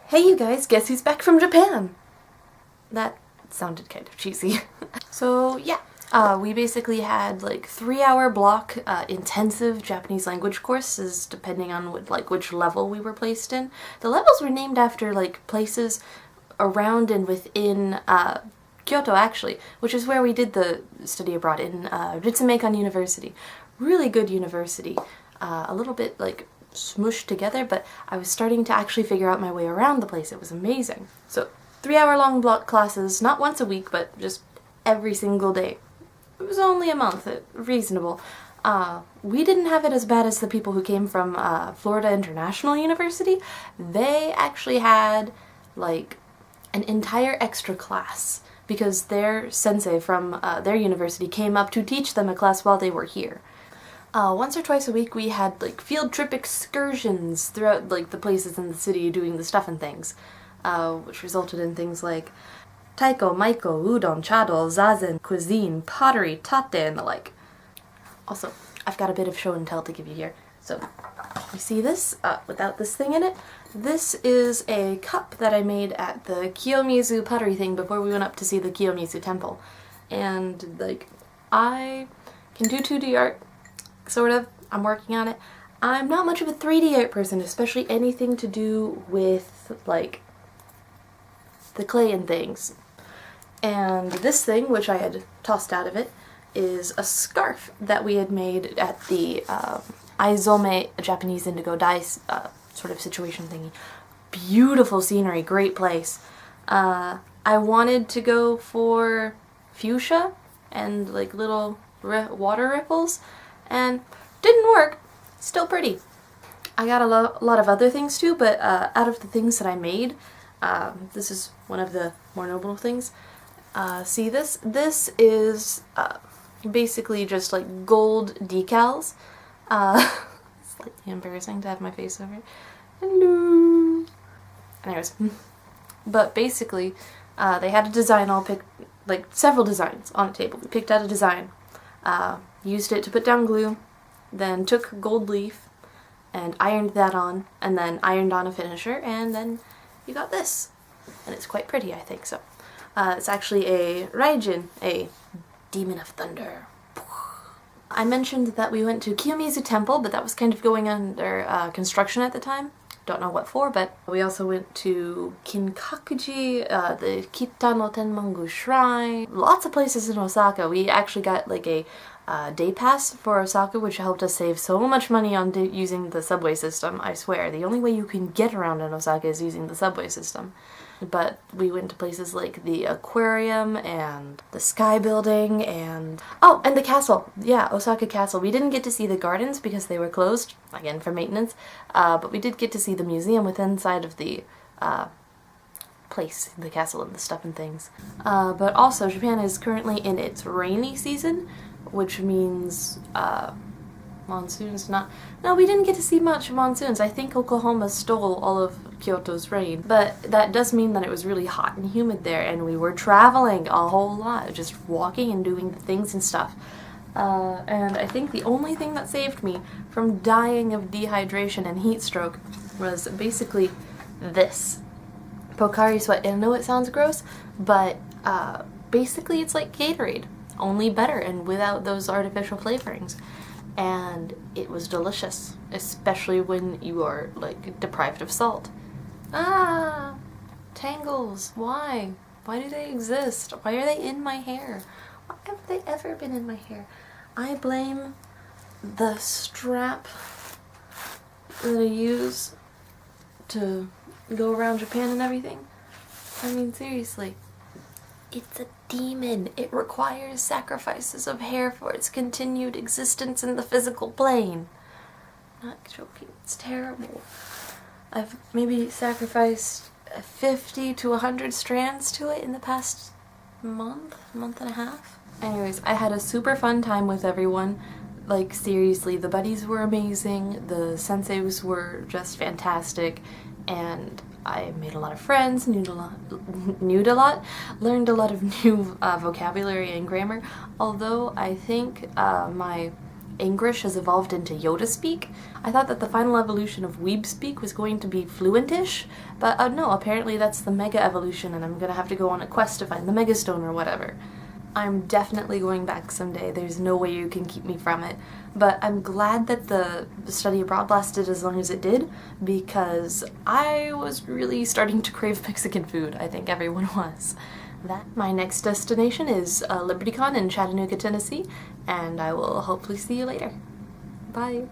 Hey you guys, guess who's back from Japan? That sounded kind of cheesy. So yeah, we basically had like 3-hour block intensive Japanese language courses depending on which level we were placed in. The levels were named after like places around and within Kyoto actually, which is where we did the study abroad in Ritsumeikan University. Really good university. A little bit like smushed together, but I was starting to actually figure out my way around the place. It was amazing. So 3-hour long block classes, not once a week, but just every single day. It was only a month, reasonable. We didn't have it as bad as the people who came from Florida International University. They actually had like an entire extra class because their sensei from their university came up to teach them a class while they were here. Once or twice a week we had like field trip excursions throughout like the places in the city doing the stuff and things, which resulted in things like taiko, maiko, udon, chado, zazen, cuisine, pottery, tate, and the like. Also, I've got a bit of show and tell to give you here. So, you see this without this thing in it? This is a cup that I made at the Kiyomizu pottery thing before we went up to see the Kiyomizu temple. And like, I can do 2D art. Sort of. I'm working on it. I'm not much of a 3D art person, especially anything to do with, like, the clay and things. And this thing, which I had tossed out of it, is a scarf that we had made at the Aizome Japanese indigo dye sort of situation thingy. Beautiful scenery, great place. I wanted to go for fuchsia and, like, little water ripples, and didn't work. Still pretty. I got a lot of other things too, but out of the things that I made, this is one of the more noble things. See this? This is basically just like gold decals. Slightly embarrassing to have my face over it. Hello. Anyways, but basically, they had a design all picked, like several designs on a table. We picked out a design. Used it to put down glue, then took gold leaf and ironed that on, and then ironed on a finisher, and then you got this. And it's quite pretty, I think so. It's actually a Raijin, a demon of thunder. I mentioned that we went to Kiyomizu Temple, but that was kind of going under construction at the time. Don't know what for, but we also went to Kinkakuji, the Kitano Tenmangu Shrine, lots of places in Osaka. We actually got like a day pass for Osaka, which helped us save so much money on using the subway system. I swear, the only way you can get around in Osaka is using the subway system. But we went to places like the aquarium and the sky building and... oh, and the castle! Yeah, Osaka Castle. We didn't get to see the gardens because they were closed, again for maintenance, but we did get to see the museum within inside of the place, the castle and the stuff and things. But also, Japan is currently in its rainy season, which means monsoons not... no, we didn't get to see much monsoons. I think Oklahoma stole all of Kyoto's rain. But that does mean that it was really hot and humid there, and we were traveling a whole lot, just walking and doing the things and stuff. And I think the only thing that saved me from dying of dehydration and heat stroke was basically this. Pocari Sweat. And I know it sounds gross, but basically it's like Gatorade, only better and without those artificial flavorings. And it was delicious, especially when you are, like, deprived of salt. Ah! Tangles. Why? Why do they exist? Why are they in my hair? Why have they ever been in my hair? I blame the strap that I use to go around Japan and everything. I mean, seriously. It's a demon. It requires sacrifices of hair for its continued existence in the physical plane. Not joking. It's terrible. I've maybe sacrificed 50 to 100 strands to it in the past month and a half. Anyways, I had a super fun time with everyone. Like, seriously, the buddies were amazing, the senseis were just fantastic, and I made a lot of friends, learned a lot of new vocabulary and grammar, although I think my English has evolved into Yoda speak. I thought that the final evolution of Weeb speak was going to be Fluentish, but no, apparently that's the Mega evolution and I'm gonna have to go on a quest to find the Mega Stone or whatever. I'm definitely going back someday, there's no way you can keep me from it, but I'm glad that the study abroad lasted as long as it did, because I was really starting to crave Mexican food. I think everyone was. My next destination is LibertyCon in Chattanooga, Tennessee, and I will hopefully see you later. Bye!